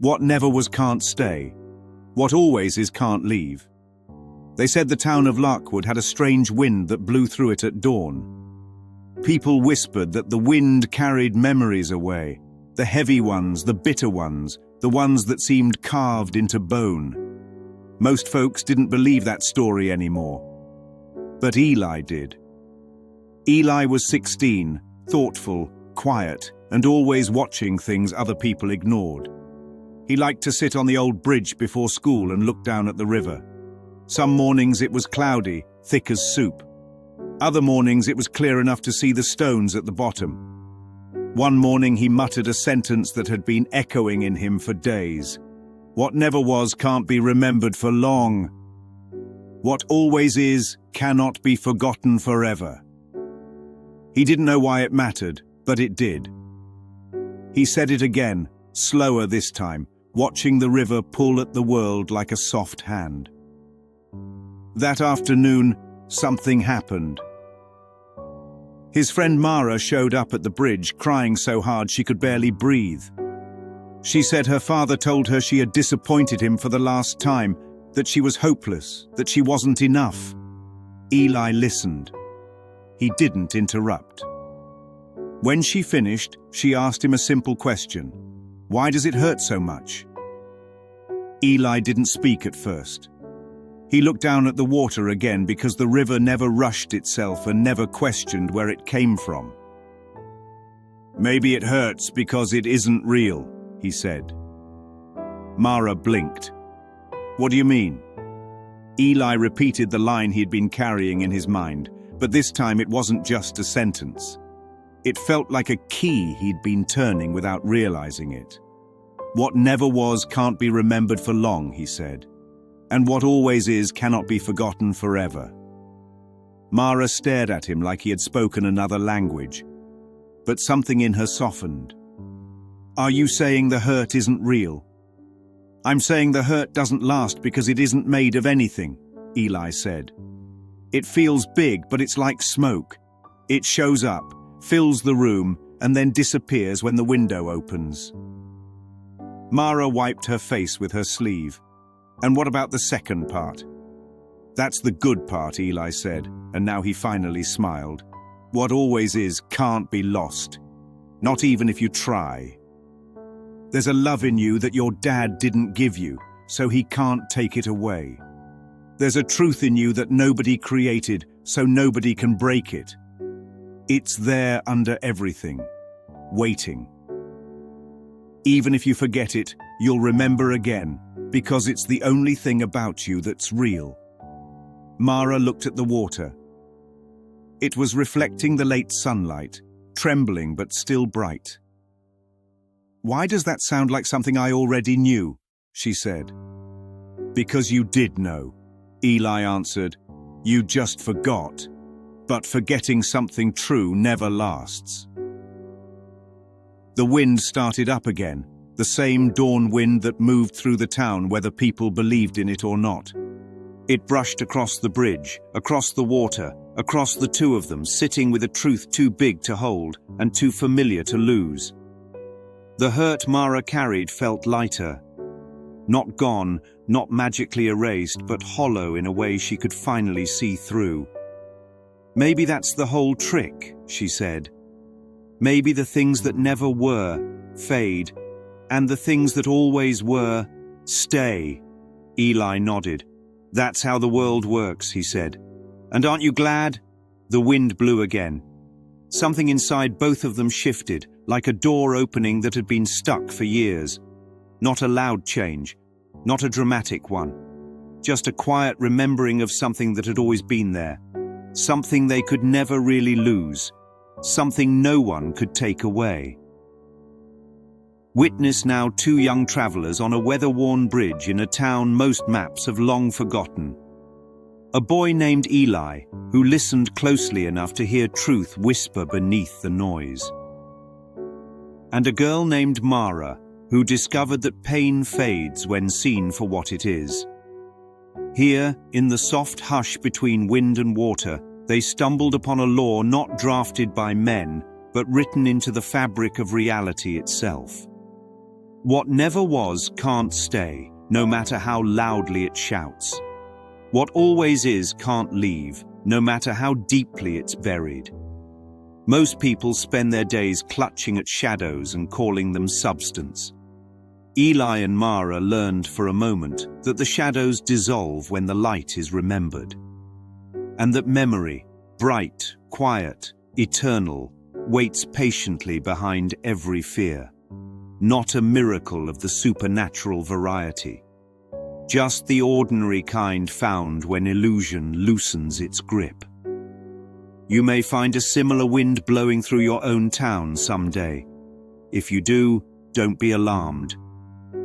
What never was can't stay. What always is can't leave. They said the town of Larkwood had a strange wind that blew through it at dawn. People whispered that the wind carried memories away, the heavy ones, the bitter ones, the ones that seemed carved into bone. Most folks didn't believe that story anymore. But Eli did. Eli was 16, thoughtful, quiet, and always watching things other people ignored. He liked to sit on the old bridge before school and look down at the river. Some mornings it was cloudy, thick as soup. Other mornings it was clear enough to see the stones at the bottom. One morning he muttered a sentence that had been echoing in him for days. What never was can't be remembered for long. What always is cannot be forgotten forever. He didn't know why it mattered, but it did. He said it again, slower this time, watching the river pull at the world like a soft hand. That afternoon, something happened. His friend Mara showed up at the bridge, crying so hard she could barely breathe. She said her father told her she had disappointed him for the last time, that she was hopeless, that she wasn't enough. Eli listened. He didn't interrupt. When she finished, she asked him a simple question. Why does it hurt so much? Eli didn't speak at first. He looked down at the water again because the river never rushed itself and never questioned where it came from. Maybe it hurts because it isn't real, he said. Mara blinked. What do you mean? Eli repeated the line he'd been carrying in his mind, but this time it wasn't just a sentence. It felt like a key he'd been turning without realizing it. What never was can't be remembered for long, he said. And what always is cannot be forgotten forever. Mara stared at him like he had spoken another language, but something in her softened. Are you saying the hurt isn't real? I'm saying the hurt doesn't last because it isn't made of anything, Eli said. It feels big, but it's like smoke. It shows up, fills the room, and then disappears when the window opens. Mara wiped her face with her sleeve. And what about the second part? That's the good part, Eli said, and now he finally smiled. What always is can't be lost, not even if you try. There's a love in you that your dad didn't give you, so he can't take it away. There's a truth in you that nobody created, so nobody can break it. It's there under everything, waiting. Even if you forget it, you'll remember again, because it's the only thing about you that's real. Mara looked at the water. It was reflecting the late sunlight, trembling but still bright. Why does that sound like something I already knew? She said. Because you did know, Eli answered. You just forgot. But forgetting something true never lasts. The wind started up again, the same dawn wind that moved through the town whether people believed in it or not. It brushed across the bridge, across the water, across the two of them, sitting with a truth too big to hold and too familiar to lose. The hurt Mara carried felt lighter. Not gone, not magically erased, but hollow in a way she could finally see through. Maybe that's the whole trick, she said. Maybe the things that never were fade, and the things that always were stay. Eli nodded. That's how the world works, he said. And aren't you glad? The wind blew again. Something inside both of them shifted, like a door opening that had been stuck for years. Not a loud change, not a dramatic one. Just a quiet remembering of something that had always been there. Something they could never really lose. Something no one could take away. Witness now two young travelers on a weather-worn bridge in a town most maps have long forgotten. A boy named Eli, who listened closely enough to hear truth whisper beneath the noise. And a girl named Mara, who discovered that pain fades when seen for what it is. Here, in the soft hush between wind and water, they stumbled upon a law not drafted by men, but written into the fabric of reality itself. What never was can't stay, no matter how loudly it shouts. What always is can't leave, no matter how deeply it's buried. Most people spend their days clutching at shadows and calling them substance. Eli and Mara learned for a moment that the shadows dissolve when the light is remembered, and that memory, bright, quiet, eternal, waits patiently behind every fear. Not a miracle of the supernatural variety, just the ordinary kind found when illusion loosens its grip. You may find a similar wind blowing through your own town someday. If you do, don't be alarmed.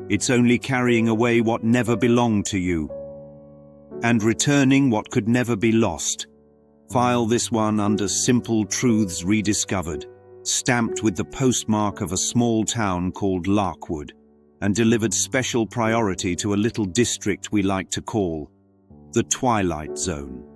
It's only carrying away what never belonged to you, and returning what could never be lost. File this one under Simple Truths Rediscovered, stamped with the postmark of a small town called Larkwood, and delivered special priority to a little district we like to call the Twilight Zone.